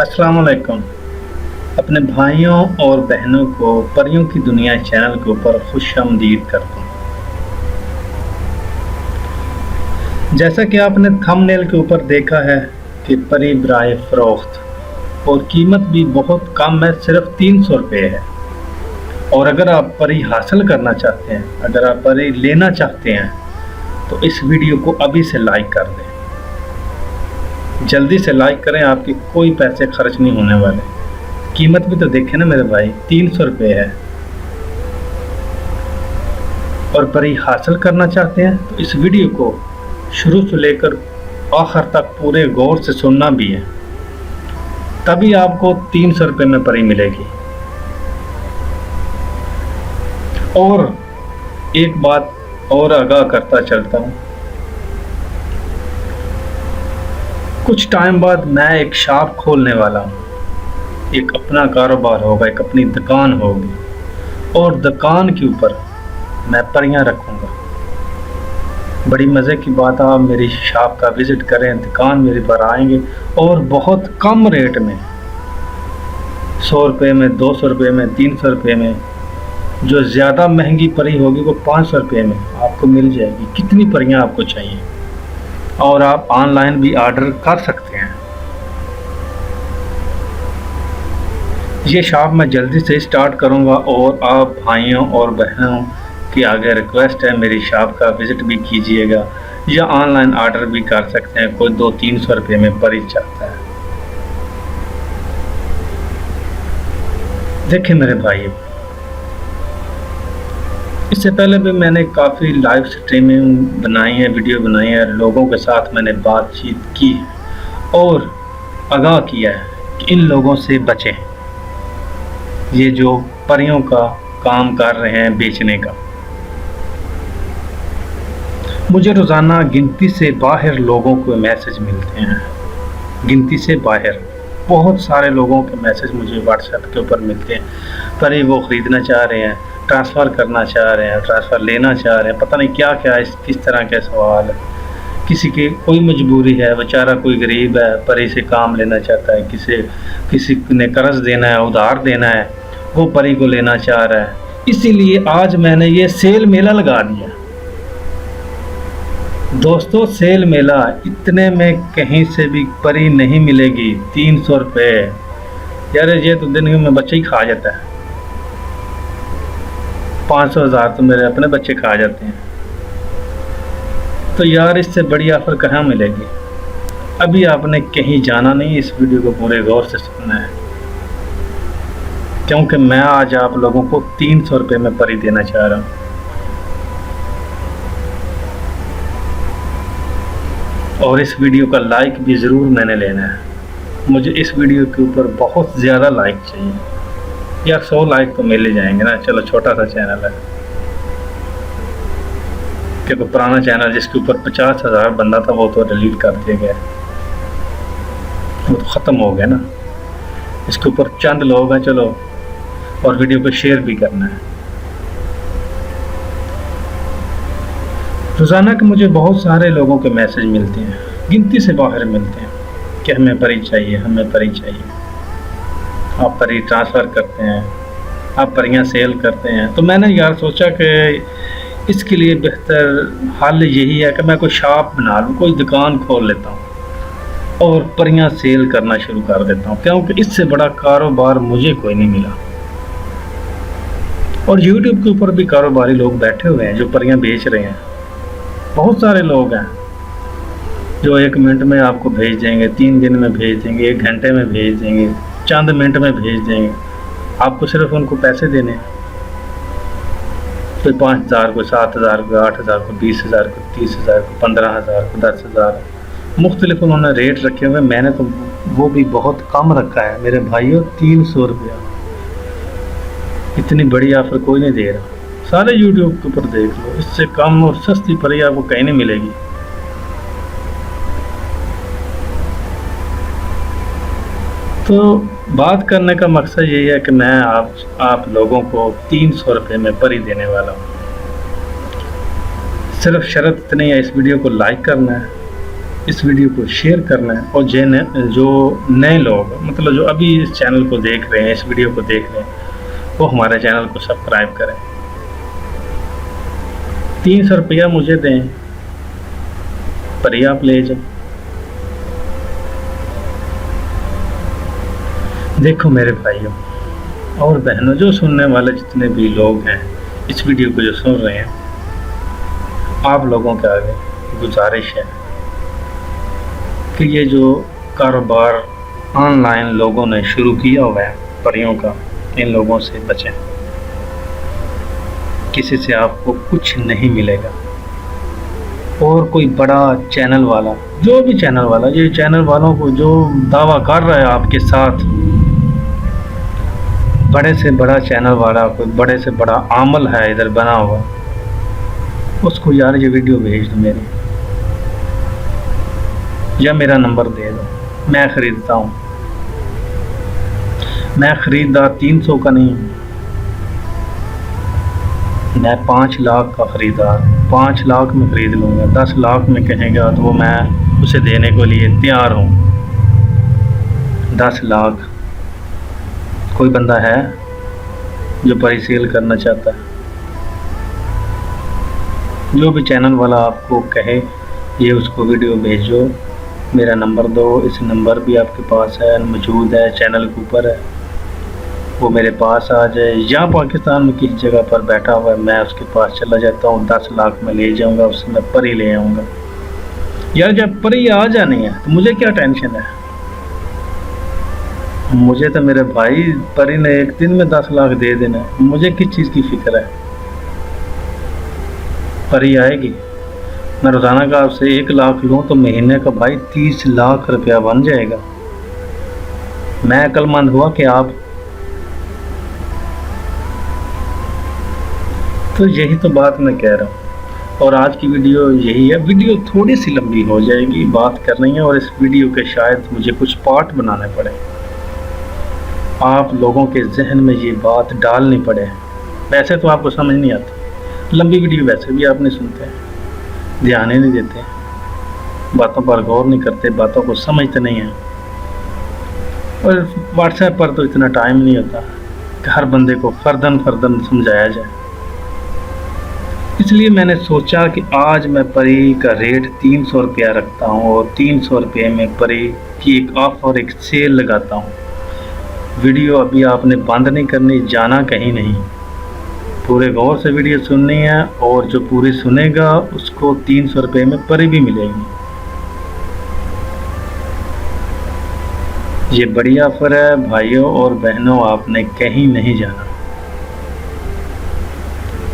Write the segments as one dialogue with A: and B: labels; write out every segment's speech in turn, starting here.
A: अस्सलाम वालेकुम। अपने भाइयों और बहनों को परियों की दुनिया चैनल के ऊपर खुशामदीद करता हूँ। जैसा कि आपने थंबनेल के ऊपर देखा है कि परी बराए फ़रोख्त और कीमत भी बहुत कम है, सिर्फ 300 रुपये है। और अगर आप परी हासिल करना चाहते हैं, अगर आप परी लेना चाहते हैं तो इस वीडियो को अभी से लाइक कर दें। जल्दी से लाइक करें, आपके कोई पैसे खर्च नहीं होने वाले। कीमत भी तो देखें ना मेरे भाई, 300 रुपये है। और परी हासिल करना चाहते हैं तो इस वीडियो को शुरू से लेकर आखिर तक पूरे गौर से सुनना भी है, तभी आपको 300 रुपये में परी मिलेगी। और एक बात और आगाह करता चलता हूँ, कुछ टाइम बाद मैं एक शॉप खोलने वाला हूँ। एक अपना कारोबार होगा, एक अपनी दुकान होगी और दुकान के ऊपर मैं परियां रखूँगा। बड़ी मज़े की बात, आप मेरी शॉप का विज़िट करें, दुकान मेरे पर आएंगे और बहुत कम रेट में, 100 रुपये में, 200 रुपये में, 300 रुपये में, जो ज़्यादा महंगी परी होगी वो 500 रुपये में आपको मिल जाएगी। कितनी परियां आपको चाहिए, और आप ऑनलाइन भी ऑर्डर कर सकते हैं। ये शॉप मैं जल्दी से स्टार्ट करूंगा और आप भाइयों और बहनों की आगे रिक्वेस्ट है, मेरी शॉप का विज़िट भी कीजिएगा या ऑनलाइन ऑर्डर भी कर सकते हैं। कोई 200-300 रुपये में परी चाहता है। देखिए मेरे भाई, इससे पहले भी मैंने काफ़ी लाइव स्ट्रीमिंग बनाई है, वीडियो बनाई है, लोगों के साथ मैंने बातचीत की और आगाह किया है कि इन लोगों से बचें, ये जो परियों का काम कर रहे हैं बेचने का। मुझे रोज़ाना गिनती से बाहर लोगों को मैसेज मिलते हैं, गिनती से बाहर बहुत सारे लोगों के मैसेज मुझे व्हाट्सएप के ऊपर मिलते हैं। परी वो ख़रीदना चाह रहे हैं, ट्रांसफ़र करना चाह रहे हैं, ट्रांसफ़र लेना चाह रहे हैं, पता नहीं क्या क्या किस तरह के सवाल है। किसी की कोई मजबूरी है, बेचारा कोई गरीब है, परी से काम लेना चाहता है, किसी ने कर्ज देना है, उधार देना है, वो परी को लेना चाह रहा है। इसीलिए आज मैंने ये सेल मेला लगा दिया दोस्तों। सेल मेला, इतने में कहीं से भी परी नहीं मिलेगी। 300 रुपये यार, ये तो दिन में बच्चे ही खा जाता है। 500,000 तो मेरे अपने बच्चे खा जाते हैं। तो यार इससे बड़ी ऑफ़र कहाँ मिलेगी। अभी आपने कहीं जाना नहीं, इस वीडियो को पूरे गौर से सुनना है, क्योंकि मैं आज आप लोगों को 300 रुपये में परी देना चाह रहा हूँ। और इस वीडियो का लाइक भी ज़रूर मैंने लेना है। मुझे इस वीडियो के ऊपर बहुत ज़्यादा लाइक चाहिए यार, 100 लाइक तो मिल ही जाएंगे ना। चलो, छोटा सा चैनल है, क्योंकि पुराना चैनल जिसके ऊपर 50,000 बंदा था वो तो डिलीट कर दिया गया, वो तो ख़त्म हो गया ना। इसके ऊपर चंद लोग हैं, चलो, और वीडियो को शेयर भी करना है। रोज़ाना के मुझे बहुत सारे लोगों के मैसेज मिलते हैं, गिनती से बाहर मिलते हैं कि हमें परी चाहिए, हमें परी चाहिए। आप परी ट्रांसफ़र करते हैं, आप परियां सेल करते हैं। तो मैंने यार सोचा कि इसके लिए बेहतर हल यही है कि मैं कोई शॉप बना लूँ, कोई दुकान खोल लेता हूँ और परियां सेल करना शुरू कर देता हूँ, क्योंकि इससे बड़ा कारोबार मुझे कोई नहीं मिला। और यूट्यूब के ऊपर भी कारोबारी लोग बैठे हुए हैं जो परियां बेच रहे हैं। बहुत सारे लोग हैं जो 1 मिनट में आपको भेज देंगे, 3 दिन में भेज देंगे, 1 घंटे में भेज देंगे, चंद मिनट में भेज देंगे। आपको सिर्फ उनको पैसे देने हैं। कोई 5,000, कोई 7,000, कोई 8,000, कोई 20,000, कोई 30,000, कोई 15,000, कोई 10,000, मुख्तलिफ उन्होंने रेट रखे हुए। मैंने तो वो भी बहुत कम रखा है मेरे भाइयों, 300 रुपया। इतनी बड़ी ऑफ़र कोई नहीं दे रहा। सारे यूट्यूब के ऊपर देख लो, इससे कम और सस्ती परी आपको कहीं नहीं मिलेगी। तो बात करने का मकसद यही है कि मैं आप लोगों को 300 रुपये में परी देने वाला हूँ। सिर्फ शर्त इतनी है, इस वीडियो को लाइक करना है इस वीडियो को शेयर करना है और जो नए लोग मतलब जो अभी इस चैनल को देख रहे हैं, इस वीडियो को देख रहे हैं, वो हमारे चैनल को सब्सक्राइब करें। 300 रुपया मुझे दें, परी आप ले जाओ। देखो मेरे भाइयों और बहनों, जो सुनने वाले जितने भी लोग हैं इस वीडियो को जो सुन रहे हैं, आप लोगों के आगे गुजारिश है कि ये जो कारोबार ऑनलाइन लोगों ने शुरू किया हुआ है परियों का, इन लोगों से बचें। किसी से आपको कुछ नहीं मिलेगा। और कोई बड़ा चैनल वाला, जो भी चैनल वाला, ये चैनल वालों को जो दावा कर रहा है आपके साथ, बड़े से बड़ा चैनल वाला, कोई बड़े से बड़ा आमल है इधर बना हुआ, उसको यार ये वीडियो भेज दो मेरी, या मेरा नंबर दे दो, मैं ख़रीदता हूँ। मैं ख़रीददार 300 का नहीं हूँ, मैं 5 लाख का ख़रीदार, 5 लाख में ख़रीद लूँगा। 10 लाख में कहेगा तो वो मैं उसे देने के लिए तैयार हूँ। 10 लाख कोई बंदा है जो परी सेल करना चाहता है? जो भी चैनल वाला आपको कहे ये उसको वीडियो भेजो, मेरा नंबर दो, इस नंबर भी आपके पास है, मौजूद है, चैनल के ऊपर है, वो मेरे पास आ जाए, या पाकिस्तान में किसी जगह पर बैठा हुआ है, मैं उसके पास चला जाता हूँ, 10 लाख में ले जाऊँगा, उससे मैं परी ले आऊँगा। यार जब परी आ जानी है तो मुझे क्या टेंशन है? मुझे तो मेरे भाई परी ने एक दिन में 10 लाख दे देना है, मुझे किस चीज़ की फिक्र है? परी आएगी, मैं रोज़ाना का आपसे 1 लाख लूँ तो महीने का भाई 30 लाख रुपया बन जाएगा। मैं अक्लमंद हुआ कि आप? तो यही तो बात मैं कह रहा हूँ। और आज की वीडियो यही है। वीडियो थोड़ी सी लंबी हो जाएगी, बात करनी है, और इस वीडियो के शायद मुझे कुछ पार्ट बनाने पड़े, आप लोगों के जहन में ये बात डालनी पड़े। वैसे तो आपको समझ नहीं आती, लंबी वीडियो वैसे भी आप नहीं सुनते, ध्यान ही नहीं देते, बातों पर गौर नहीं करते, बातों को समझते नहीं हैं। और व्हाट्सएप पर तो इतना टाइम नहीं होता कि हर बंदे को फर्दन फर्दन समझाया जाए। इसलिए मैंने सोचा कि आज मैं परी का रेट 300 रुपया रखता हूँ और 300 रुपये में परी की एक ऑफर, एक सेल लगाता हूँ। वीडियो अभी आपने बंद नहीं करनी, जाना कहीं नहीं, पूरे गौर से वीडियो सुननी है, और जो पूरी सुनेगा उसको 300 रुपये में परी भी मिलेगी। ये बड़ी ऑफर है भाइयों और बहनों, आपने कहीं नहीं जाना।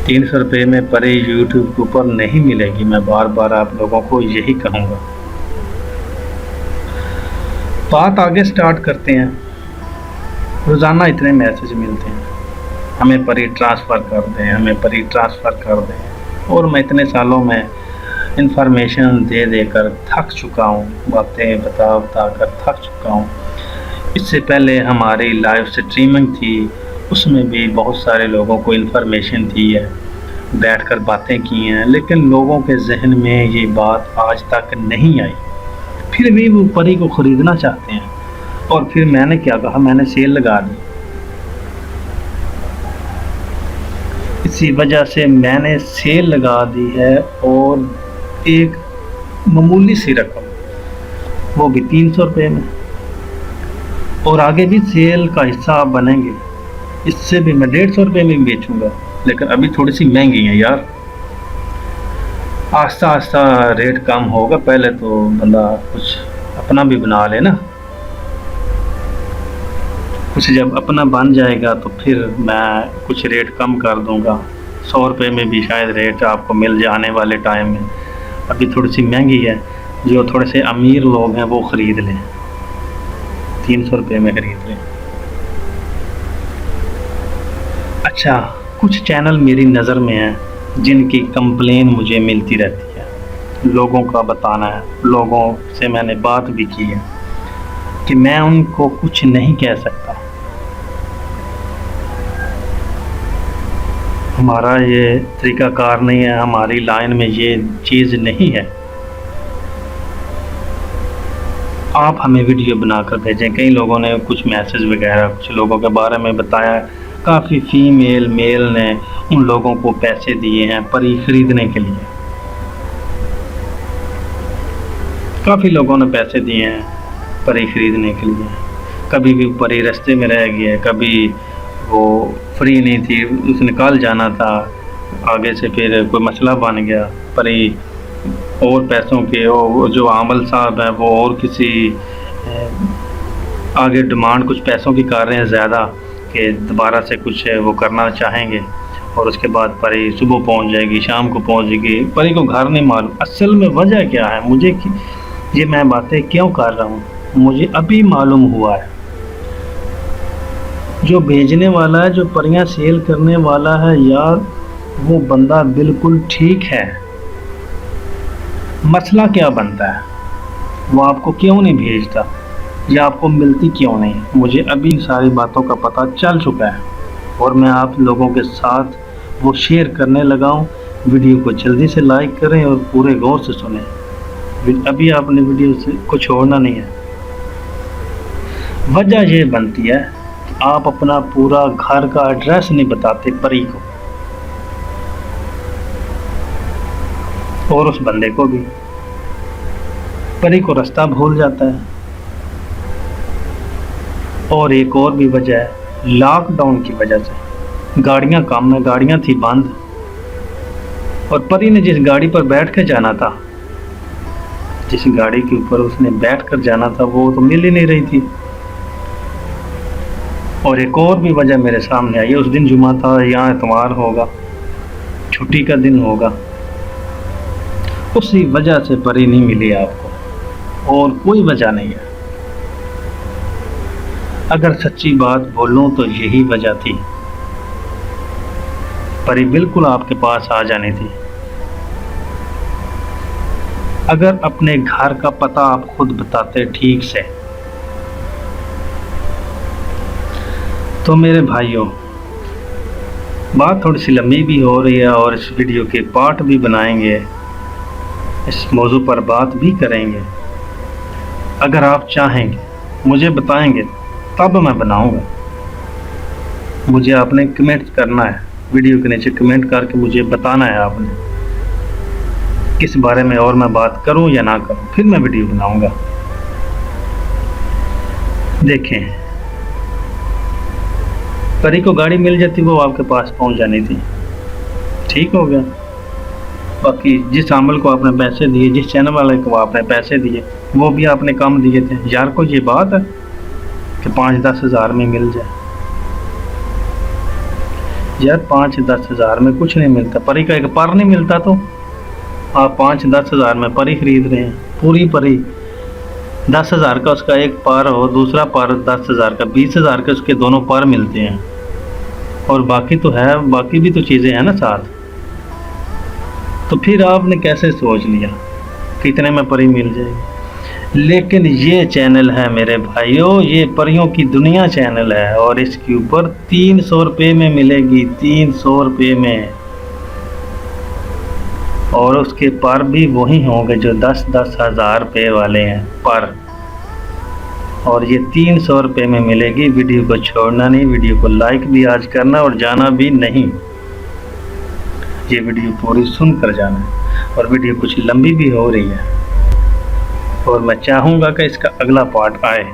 A: 300 रुपये में परी यूट्यूब के ऊपर नहीं मिलेगी, मैं बार बार आप लोगों को यही कहूँगा। बात आगे स्टार्ट करते हैं। रोज़ाना इतने मैसेज मिलते हैं, हमें परी ट्रांसफ़र कर दें, हमें परी ट्रांसफ़र कर दें, और मैं इतने सालों में इंफॉर्मेशन दे देकर थक चुका हूँ, बातें बता बता कर थक चुका हूँ। इससे पहले हमारी लाइव स्ट्रीमिंग थी, उसमें भी बहुत सारे लोगों को इन्फॉर्मेशन दी है, बैठकर बातें की हैं, लेकिन लोगों के जहन में ये बात आज तक नहीं आई, फिर भी वो परी को ख़रीदना चाहते हैं। और फिर मैंने क्या कहा, मैंने सेल लगा दी। इसी वजह से मैंने सेल लगा दी है, और एक मामूली सी रकम, वो भी 300 रुपये में, और आगे भी सेल का हिस्सा आप बनेंगे, इससे भी मैं 150 रुपये में भी बेचूंगा, लेकिन अभी थोड़ी सी महंगी है यार। आस्ता आस्ता रेट कम होगा, पहले तो बंदा कुछ अपना भी बना ले ना, कुछ जब अपना बन जाएगा तो फिर मैं कुछ रेट कम कर दूंगा। 100 रुपये में भी शायद रेट आपको मिल जाने वाले टाइम में, अभी थोड़ी सी महंगी है, जो थोड़े से अमीर लोग हैं वो ख़रीद लें, 300 रुपये में ख़रीद लें। अच्छा, कुछ चैनल मेरी नज़र में हैं जिनकी कंप्लेन मुझे मिलती रहती है, लोगों का बताना है, लोगों से मैंने बात भी की है कि मैं उनको कुछ नहीं कह सकता, हमारा ये तरीक़ाकार नहीं है, हमारी लाइन में ये चीज़ नहीं है। आप हमें वीडियो बनाकर भेजें। कई लोगों ने कुछ मैसेज वगैरह कुछ लोगों के बारे में बताया, काफ़ी फीमेल मेल ने उन लोगों को पैसे दिए हैं परी खरीदने के लिए। काफ़ी लोगों ने पैसे दिए हैं परी खरीदने के लिए। कभी भी परी रास्ते में रह गई है, कभी वो फ्री नहीं थी, उसने कल जाना था, आगे से फिर कोई मसला बन गया, परी और पैसों के वो जो आमल साहब हैं वो और किसी आगे डिमांड कुछ पैसों की कर रहे हैं ज़्यादा कि दोबारा से कुछ वो करना चाहेंगे, और उसके बाद परी सुबह पहुंच जाएगी, शाम को पहुंच जाएगी। परी को घर नहीं मालूम असल में वजह क्या है, मुझे ये मैं बातें क्यों कर रहा हूँ मुझे अभी मालूम हुआ है। जो भेजने वाला है, जो परियां सेल करने वाला है यार, वो बंदा बिल्कुल ठीक है। मसला क्या बनता है, वो आपको क्यों नहीं भेजता या आपको मिलती क्यों नहीं, मुझे अभी इन सारी बातों का पता चल चुका है और मैं आप लोगों के साथ वो शेयर करने लगा हूँ। वीडियो को जल्दी से लाइक करें और पूरे गौर से सुनें। अभी आपने वीडियो से को छोड़ना नहीं है। वजह ये बनती है कि आप अपना पूरा घर का एड्रेस नहीं बताते परी को और उस बंदे को भी। परी को रास्ता भूल जाता है। और एक और भी वजह है, लॉकडाउन की वजह से गाड़ियां कम है, गाड़ियां थी बंद, और परी ने जिस गाड़ी पर बैठ कर जाना था, जिस गाड़ी के ऊपर उसने बैठ कर जाना था, वो तो मिल ही नहीं रही थी। और एक और भी वजह मेरे सामने आई है, उस दिन जुमा था, यहाँ इतवार होगा, छुट्टी का दिन होगा, उसी वजह से परी नहीं मिली आपको और कोई वजह नहीं है। अगर सच्ची बात बोलूं तो यही वजह थी, परी बिल्कुल आपके पास आ जानी थी। अगर अपने घर का पता आप खुद बताते ठीक से, तो मेरे भाइयों बात थोड़ी सी लंबी भी हो रही है और इस वीडियो के पार्ट भी बनाएंगे, इस मौजू पर बात भी करेंगे। अगर आप चाहेंगे मुझे बताएंगे तब मैं बनाऊंगा। मुझे आपने कमेंट करना है, वीडियो के नीचे कमेंट करके मुझे बताना है आपने किस बारे में और मैं बात करूं या ना करूं, फिर मैं वीडियो बनाऊंगा। देखें, परी को गाड़ी मिल जाती, वो आपके पास पहुंच जानी थी, ठीक हो गया। बाकी जिस अमल को आपने पैसे दिए, जिस चैनल वाले को आपने पैसे दिए, वो भी आपने कम दिए थे। यार को ये बात है कि 5-10 हज़ार में मिल जाए, यार 5-10 हज़ार में कुछ नहीं मिलता। परी का एक पर नहीं मिलता तो आप 5-10 हज़ार में परी खरीद रहे हैं, पूरी परी। 10 हज़ार का उसका एक पर हो, दूसरा पर 10 हज़ार का, 20 हज़ार के उसके दोनों पर मिलते हैं, और बाकी तो है, बाकी भी तो चीज़ें हैं ना साथ। तो फिर आपने कैसे सोच लिया कि इतने में परी मिल जाएगी। लेकिन ये चैनल है मेरे भाइयों, ये परियों की दुनिया चैनल है, और इसके ऊपर 300 रुपये में मिलेगी, 300 रुपये में, और उसके पर भी वही होंगे जो 10-10 हज़ार रुपये वाले हैं पर, और ये 300 रुपये में मिलेगी। वीडियो को छोड़ना नहीं, वीडियो को लाइक भी आज करना और जाना भी नहीं, ये वीडियो पूरी सुन कर जाना है। और वीडियो कुछ लंबी भी हो रही है और मैं चाहूँगा कि इसका अगला पार्ट आए,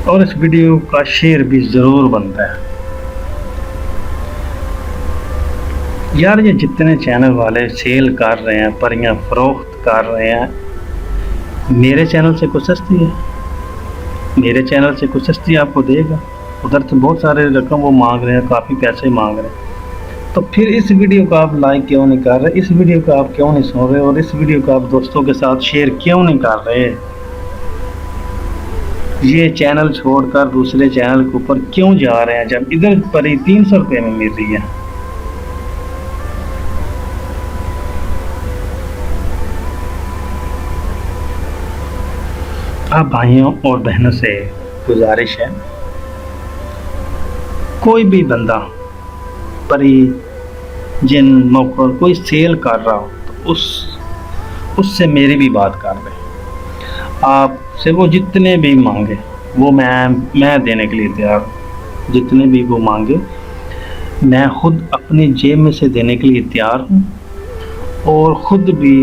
A: और इस वीडियो का शेयर भी ज़रूर बनता है। यार ये जितने चैनल वाले सेल कर रहे हैं, परियां फरोख्त कर रहे हैं, मेरे चैनल से कुछ सस्ती है, मेरे चैनल से कुछ सस्ती आपको देगा। उधर से बहुत सारे रकम वो मांग रहे हैं, काफ़ी पैसे मांग रहे हैं। तो फिर इस वीडियो को आप लाइक क्यों नहीं कर रहे, इस वीडियो को आप क्यों नहीं सुन रहे, और इस वीडियो को आप दोस्तों के साथ शेयर क्यों नहीं कर रहे। ये चैनल छोड़कर दूसरे चैनल के ऊपर क्यों जा रहे हैं, जब इधर पर ही 300 रुपये में मिल रही है। आप भाइयों और बहनों से गुजारिश है, कोई भी बंदा परी जिन मौकों कोई सेल कर रहा हो तो उससे मेरी भी बात कर रहे। आपसे वो जितने भी मांगे वो मैं देने के लिए तैयार हूँ। जितने भी वो मांगे मैं खुद अपनी जेब में से देने के लिए तैयार हूँ। और ख़ुद भी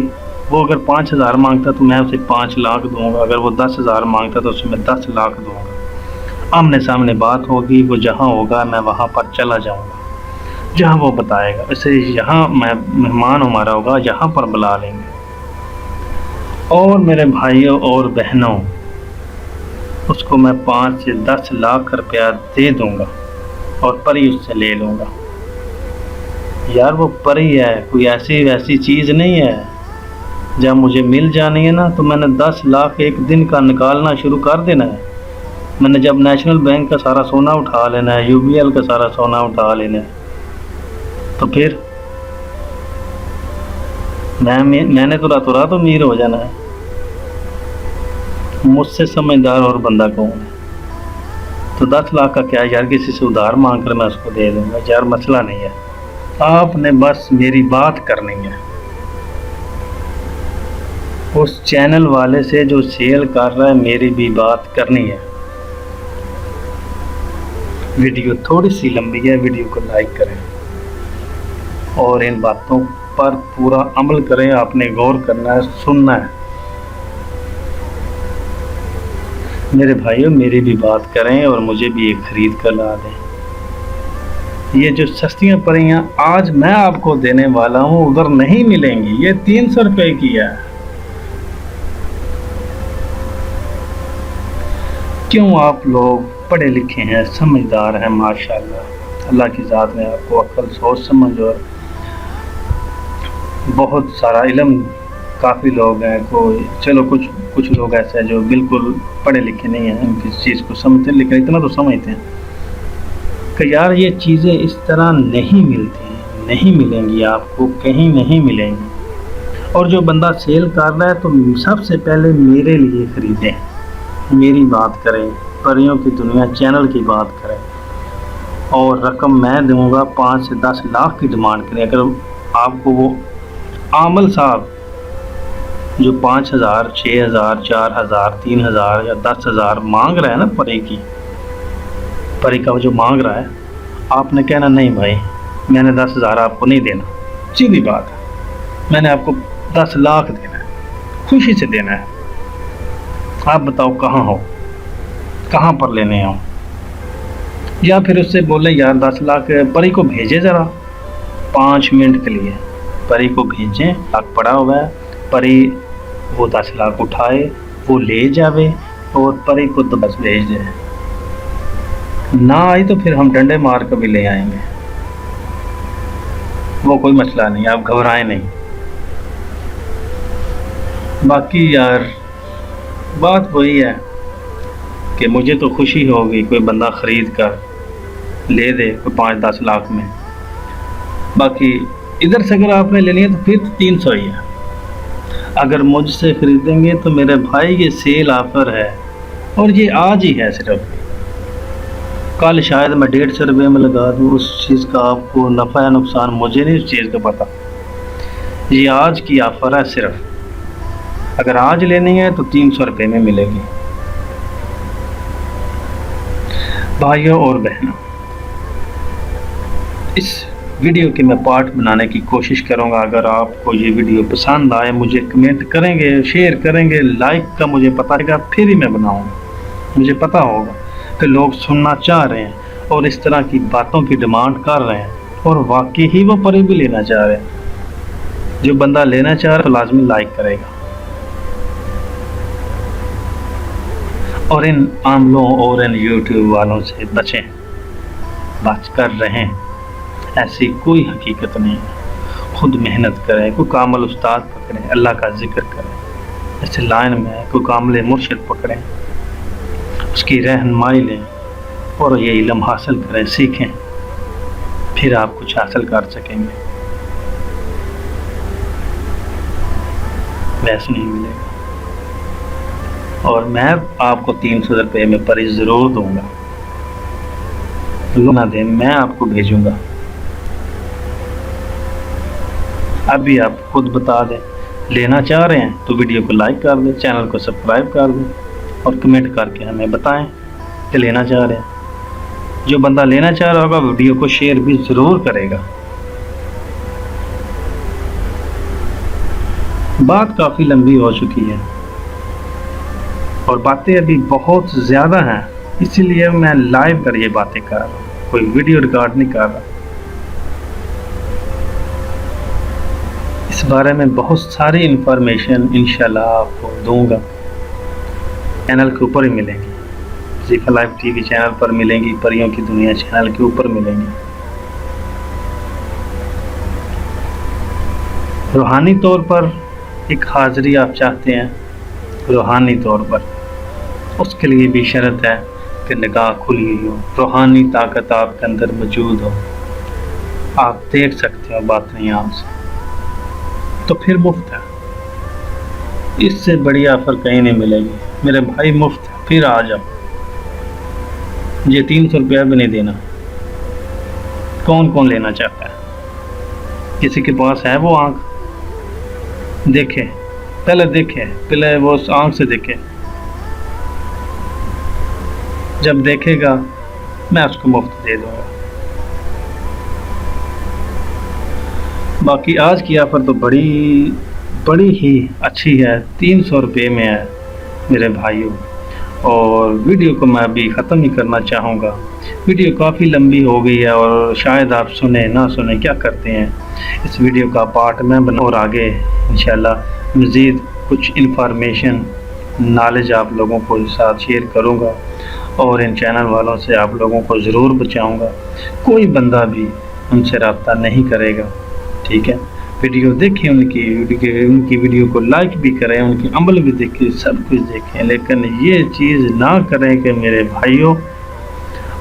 A: वो अगर 5,000 मांगता तो मैं उसे 5 लाख दूंगा, अगर वो 10,000 मांगता तो उसे मैं 10 लाख दूंगा। आमने सामने बात होगी, वो जहाँ होगा मैं वहाँ पर चला जाऊँगा जहाँ वो बताएगा। वैसे यहाँ मैं मेहमान हमारा होगा, यहाँ पर बुला लेंगे। और मेरे भाइयों और बहनों, उसको मैं 5 से 10 लाख रुपया दे दूंगा और परी उससे ले लूँगा। यार वो परी है, कोई ऐसी वैसी चीज़ नहीं है। जब मुझे मिल जानी है ना तो मैंने 10 लाख एक दिन का निकालना शुरू कर देना है। मैंने जब नेशनल बैंक का सारा सोना उठा लेना है, यूबीएल का सारा सोना उठा लेना है, तो फिर मैंने तो रातों रात अमीर हो जाना है। मुझसे समझदार और बंदा कौन है? तो 10 लाख का क्या यार, किसी से उधार मांग कर मैं उसको दे दूंगा यार, मसला नहीं है। आपने बस मेरी बात करनी है। उस चैनल वाले से जो सेल कर रहा है मेरी भी बात करनी है। वीडियो थोड़ी सी लंबी है, वीडियो को लाइक करें और इन बातों पर पूरा अमल करें। आपने गौर करना है, सुनना है। मेरे भाइयों मेरी भी बात करें और मुझे भी एक खरीद कर ला दें। ये जो सस्तियां परियां आज मैं आपको देने वाला हूं उधर नहीं मिलेंगी। ये 300 रुपए की है। क्यों? आप लोग पढ़े लिखे हैं, समझदार हैं, माशाल्लाह। अल्लाह की ज़ात ने आपको अक्ल, सोच, समझ और बहुत सारा इल्म, काफ़ी लोग हैं। कोई चलो कुछ लोग ऐसे हैं जो बिल्कुल पढ़े लिखे नहीं हैं, हम किसी चीज़ को समझते हैं, लेकिन इतना तो समझते हैं कि यार ये चीज़ें इस तरह नहीं मिलती, नहीं मिलेंगी, आपको कहीं नहीं मिलेंगी। और जो बंदा सेल कर रहा है तो सबसे पहले मेरे लिए ख़रीदें, मेरी बात करें, परियों की दुनिया चैनल की बात करें। और रकम मैं दूंगा 5 से 10 लाख की डिमांड करें। अगर आपको वो आमल साहब जो 5,000, 6,000, 4,000, 3,000 या 10,000 मांग रहा है ना, परी का जो मांग रहा है, आपने कहना नहीं भाई मैंने 10,000 आपको नहीं देना। सीधी बात है, मैंने आपको 10 लाख देना है, खुशी से देना है। आप बताओ कहाँ हो, कहाँ पर लेने आओ? या फिर उससे बोले यार 10 लाख परी को भेजे ज़रा 5 मिनट के लिए, परी को भेजें, लाख पड़ा हुआ है, परी वो 10 लाख उठाए, वो ले जावे और परी को तो बस भेज दे। ना आई तो फिर हम डंडे मार कर भी ले आएंगे, वो कोई मसला नहीं, आप घबराएं नहीं। बाकी यार बात वही है कि मुझे तो खुशी होगी कोई बंदा ख़रीद कर ले दे कोई 5-10 लाख में। बाकी इधर से अगर आपने लेनी है तो फिर 300 ही है। अगर मुझसे ख़रीदेंगे तो मेरे भाई ये सेल ऑफ़र है और ये आज ही है सिर्फ। कल शायद मैं 150 रुपये में लगा दूँ, उस चीज़ का आपको नफ़ा या नुकसान मुझे नहीं उस चीज़ का पता। ये आज की ऑफ़र है सिर्फ। अगर आज लेनी है तो 300 रुपये में मिलेगी। भाइयों और बहनों, इस वीडियो के मैं पार्ट बनाने की कोशिश करूंगा। अगर आपको ये वीडियो पसंद आए मुझे कमेंट करेंगे, शेयर करेंगे, लाइक का मुझे पता रहेगा, फिर ही मैं बनाऊंगा। मुझे पता होगा कि लोग सुनना चाह रहे हैं और इस तरह की बातों की डिमांड कर रहे हैं और वाकई ही वो परी भी लेना चाह रहे हैं। जो बंदा लेना चाह रहा है तो लाजमी लाइक करेगा। और इन आमलों और इन यूट्यूब वालों से बचें, बच कर रहें। ऐसी कोई हकीकत नहीं है। खुद मेहनत करें, कोई कामल उस्ताद पकड़ें, अल्लाह का जिक्र करें। ऐसे लाइन में कोई कामल मुर्शिद पकड़ें, उसकी रहनुमाई लें और ये इल्म हासिल करें, सीखें, फिर आप कुछ हासिल कर सकेंगे। वैसे नहीं मिलेगा। और मैं आपको 300 रुपये में परी ज़रूर दूंगा। ना दें, मैं आपको भेजूंगा। अभी आप खुद बता दें लेना चाह रहे हैं तो वीडियो को लाइक कर दें, चैनल को सब्सक्राइब कर दें और कमेंट करके हमें बताएं कि लेना चाह रहे हैं। जो बंदा लेना चाह रहा होगा वीडियो को शेयर भी ज़रूर करेगा। बात काफ़ी लंबी हो चुकी है और बातें अभी बहुत ज़्यादा हैं, इसीलिए मैं लाइव कर ये बातें कर रहा हूँ, कोई वीडियो रिकॉर्ड नहीं कर रहा। इस बारे में बहुत सारी इंफॉर्मेशन इंशाल्लाह आपको दूंगा, चैनल के ऊपर ही मिलेंगी, ज़ीफ़ा लाइव टीवी चैनल पर मिलेंगी, परियों की दुनिया चैनल के ऊपर मिलेंगी। रूहानी तौर पर एक हाज़िरी आप चाहते हैं, रूहानी तौर पर, उसके लिए भी शर्त है कि निगाह खुली हुई हो, रूहानी ताकत आपके अंदर मौजूद हो, आप देख सकते हो बातें आँख से, तो फिर मुफ्त है। इससे बड़ी ऑफर कहीं नहीं मिलेगी मेरे भाई, मुफ्त है। फिर आ जाओ, ये 300 रुपया भी नहीं देना। कौन कौन लेना चाहता है? किसी के पास है वो आँख? देखे, पहले देखे, पहले वो आँख से देखे, जब देखेगा मैं उसको मुफ्त दे दूंगा। बाकी आज की ऑफ़र तो बड़ी ही अच्छी है, 300 रुपये में है मेरे भाइयों। और वीडियो को मैं अभी ख़त्म ही करना चाहूँगा, वीडियो काफ़ी लंबी हो गई है और शायद आप सुने ना सुने, क्या करते हैं, इस वीडियो का पार्ट मैं बना और आगे इंशाल्लाह मज़ीद कुछ इन्फॉर्मेशन नॉलेज आप लोगों को साथ शेयर करूँगा और इन चैनल वालों से आप लोगों को ज़रूर बचाऊँगा। कोई बंदा भी उनसे रब्ता नहीं करेगा, ठीक है? वीडियो देखें, उनकी वीडियो को लाइक भी करें, उनकी अमल भी देखें, सब कुछ देखें, लेकिन ये चीज़ ना करें कि मेरे भाइयों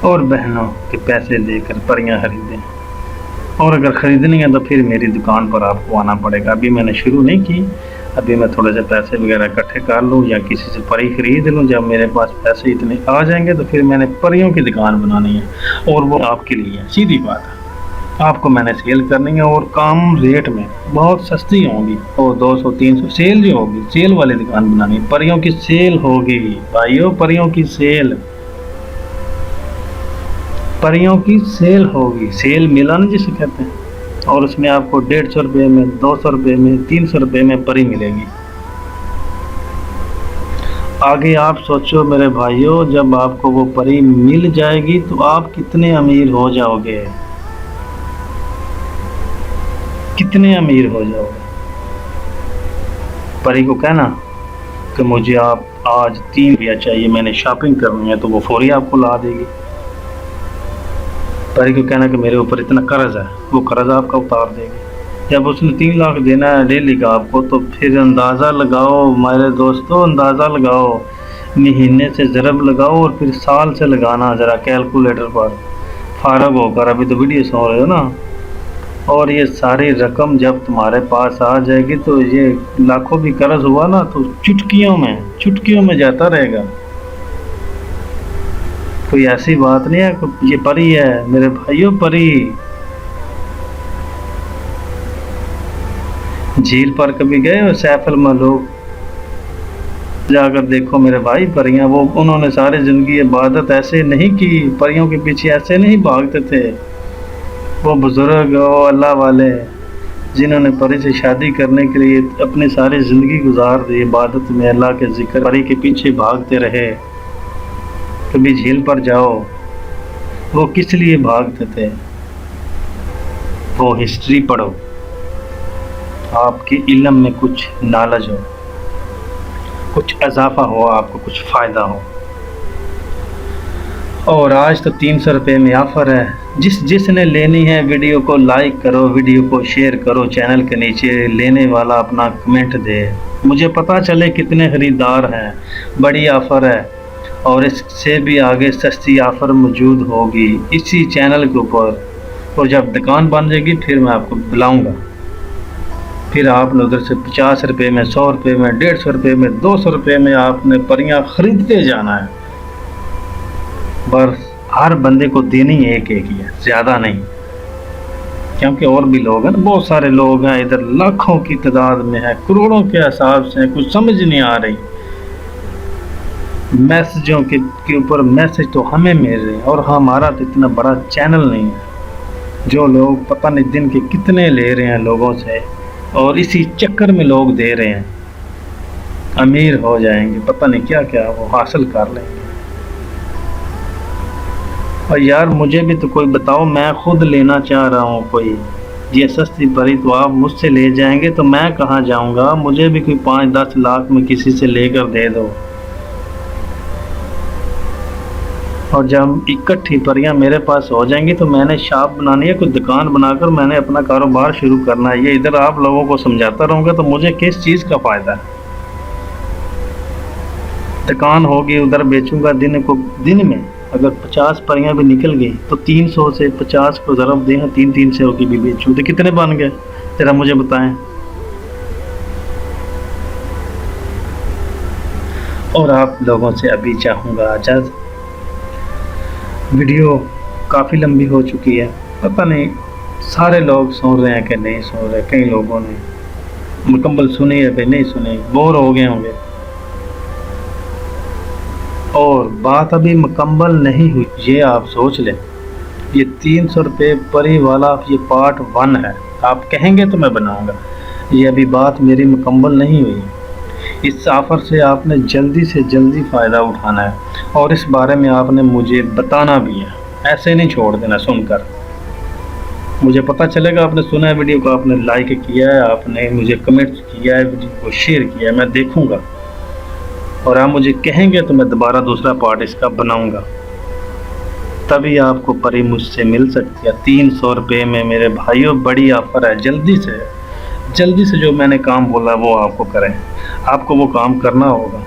A: और बहनों के पैसे देकर परियां खरीदें। और अगर ख़रीदनी है तो फिर मेरी दुकान पर आपको आना पड़ेगा। अभी मैंने शुरू नहीं की, अभी मैं थोड़े से पैसे वगैरह इकट्ठे कर लूँ या किसी से परी ख़रीद लूँ। जब मेरे पास पैसे इतने आ जाएंगे तो फिर मैंने परियों की दुकान बनानी है और वो आपके लिए है, सीधी बात है। आपको मैंने सेल करनी है और कम रेट में, बहुत सस्ती होंगी, और 200-300 सेल जो होगी, सेल वाली दुकान बनानी है। परियों की सेल होगी भाइयों, परियों की सेल, परियों की सेल होगी। सेल मिला ना जिसे कहते हैं, और उसमें आपको 150 रुपये में, 200 रुपये में, 300 रुपये में परी मिलेगी। आगे आप सोचो मेरे भाइयों, जब आपको वो परी मिल जाएगी तो आप कितने अमीर हो जाओगे, कितने अमीर हो जाओगे। परी को कहना कि मुझे आप आज 3 रुपया चाहिए, मैंने शॉपिंग करनी है, तो वो फौरी आपको ला देगी। परी को कहना कि मेरे ऊपर इतना कर्ज है, वो कर्ज आपका उतार देगी। जब उसने 3 लाख देना है डेली का आपको, तो फिर अंदाज़ा लगाओ मेरे दोस्तों, अंदाज़ा लगाओ, महीने से ज़रब लगाओ और फिर साल से लगाना ज़रा कैलकुलेटर पर फारग होकर। अभी तो वीडियो सुन रहे हो ना, और ये सारी रकम जब तुम्हारे पास आ जाएगी तो ये लाखों भी कर्ज हुआ ना तो चुटकियों में जाता रहेगा। कोई ऐसी बात नहीं है, ये परी है मेरे भाइयों, परी। झील पर कभी गए हो? सैफल मलोक जाकर देखो मेरे भाई, परियां वो उन्होंने सारी ज़िंदगी इबादत ऐसे नहीं की, परियों के पीछे ऐसे नहीं भागते थे। वो बुज़ुर्ग वो अल्लाह वाले जिन्होंने परी से शादी करने के लिए अपनी सारी ज़िंदगी गुजार दी इबादत में, अल्लाह के ज़िक्र, परी के पीछे भागते रहे। कभी झील पर जाओ, वो किस लिए भागते थे, वो हिस्ट्री पढ़ो, आपके इल्म में कुछ नॉलेज हो, कुछ इजाफा हो, आपको कुछ फ़ायदा हो। और आज तो 300 रुपये में ऑफ़र है। जिसने लेनी है वीडियो को लाइक करो, वीडियो को शेयर करो, चैनल के नीचे लेने वाला अपना कमेंट दे, मुझे पता चले कितने ख़रीदार हैं। बड़ी ऑफ़र है और इससे भी आगे सस्ती ऑफ़र मौजूद होगी इसी चैनल के ऊपर। और जब दुकान बन जाएगी फिर मैं आपको बुलाऊंगा, फिर आपने उधर से 50 रुपये में, 100 रुपये में, 150 रुपये में, 200 रुपये में आपने परियां ख़रीदते जाना है। बस हर बंदे को देनी एक एक ही है, ज़्यादा नहीं। क्योंकि और भी लोग हैं, बहुत सारे लोग हैं इधर, लाखों की तादाद में है, करोड़ों के हिसाब से, कुछ समझ नहीं आ रही। मैसेजों के ऊपर मैसेज तो हमें मिल रहे हैं, और हमारा तो इतना बड़ा चैनल नहीं है। जो लोग पता नहीं दिन के कितने ले रहे हैं लोगों से, और इसी चक्कर में लोग दे रहे हैं, अमीर हो जाएंगे, पता नहीं क्या क्या वो हासिल कर लेंगे। और यार मुझे भी तो कोई बताओ, मैं खुद लेना चाह रहा हूँ कोई ये सस्ती परी, तो आप मुझसे ले जाएंगे तो मैं कहाँ जाऊँगा? मुझे भी कोई 5-10 लाख में किसी से लेकर दे दो, और जब इकट्ठी परियां मेरे पास हो जाएंगी तो मैंने शॉप बनानी है, कोई दुकान बनाकर मैंने अपना कारोबार शुरू करना है। ये इधर आप लोगों को समझाता रहूँगा तो मुझे किस चीज़ का फ़ायदा है? दुकान होगी, उधर बेचूंगा, दिन में अगर 50 परियां भी निकल गई तो 300 से 50 को ज़रब दें, 300 की भी बेचूँ तो कितने बन गए ज़रा मुझे बताएं। और आप लोगों से अभी चाहूँगा इजाज़त। वीडियो काफ़ी लंबी हो चुकी है, पता नहीं सारे लोग सुन रहे हैं कि नहीं सुन रहे। कई लोगों ने मुकम्मल सुनी है, फिर नहीं सुनी, बोर हो गए होंगे। और बात अभी मुकम्मल नहीं हुई, ये आप सोच लें। ये 300 रुपये परी वाला ये पार्ट 1 है, आप कहेंगे तो मैं बनाऊंगा। ये अभी बात मेरी मुकम्मल नहीं हुई। इस ऑफ़र से आपने जल्दी से जल्दी फ़ायदा उठाना है, और इस बारे में आपने मुझे बताना भी है, ऐसे नहीं छोड़ देना सुनकर। मुझे पता चलेगा आपने सुना है वीडियो को, आपने लाइक किया है, आपने मुझे कमेंट किया है, वीडियो को शेयर किया है, मैं देखूंगा। और आप मुझे कहेंगे तो मैं दोबारा दूसरा पार्ट इसका बनाऊंगा, तभी आपको परी मुझसे मिल सकती है 300 रुपये में। मेरे भाइयों बड़ी ऑफ़र है, जल्दी से जो मैंने काम बोला वो आपको करें, आपको वो काम करना होगा।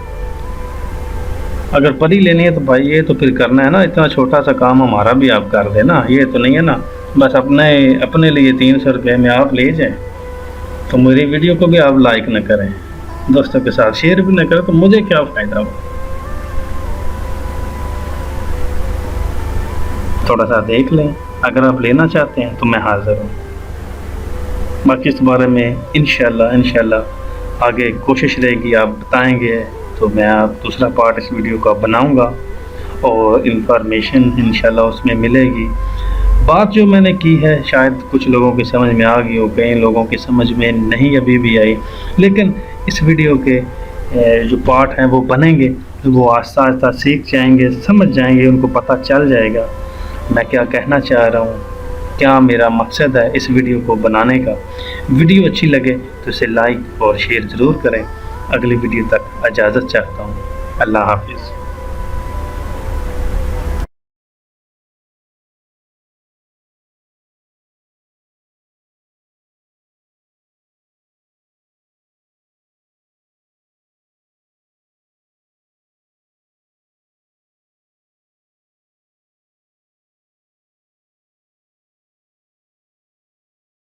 A: अगर परी लेनी है तो भाई ये तो फिर करना है ना, इतना छोटा सा काम हमारा भी आप कर देना। ये तो नहीं है ना बस अपने लिए 300 रुपये में आप ले जाएं। तो मेरी वीडियो को भी आप लाइक न करें, दोस्तों के साथ शेयर भी न करें, तो मुझे क्या फ़ायदा हो? थोड़ा सा देख लें, अगर आप लेना चाहते हैं तो मैं हाज़िर हूँ। बाकी इस बारे में इंशाल्लाह आगे कोशिश रहेगी, आप बताएंगे तो मैं आप दूसरा पार्ट इस वीडियो का बनाऊंगा, और इंफॉर्मेशन इंशाल्लाह उसमें मिलेगी। बात जो मैंने की है शायद कुछ लोगों की समझ में आ गई हो, कई लोगों की समझ में नहीं अभी भी आई, लेकिन इस वीडियो के जो पार्ट हैं वो बनेंगे तो वो आस्ता आस्ता सीख जाएंगे, समझ जाएंगे, उनको पता चल जाएगा मैं क्या कहना चाह रहा हूँ, क्या मेरा मकसद है इस वीडियो को बनाने का। वीडियो अच्छी लगे तो इसे लाइक और शेयर ज़रूर करें। अगली वीडियो तक इजाज़त चाहता हूँ। अल्लाह हाफिज़।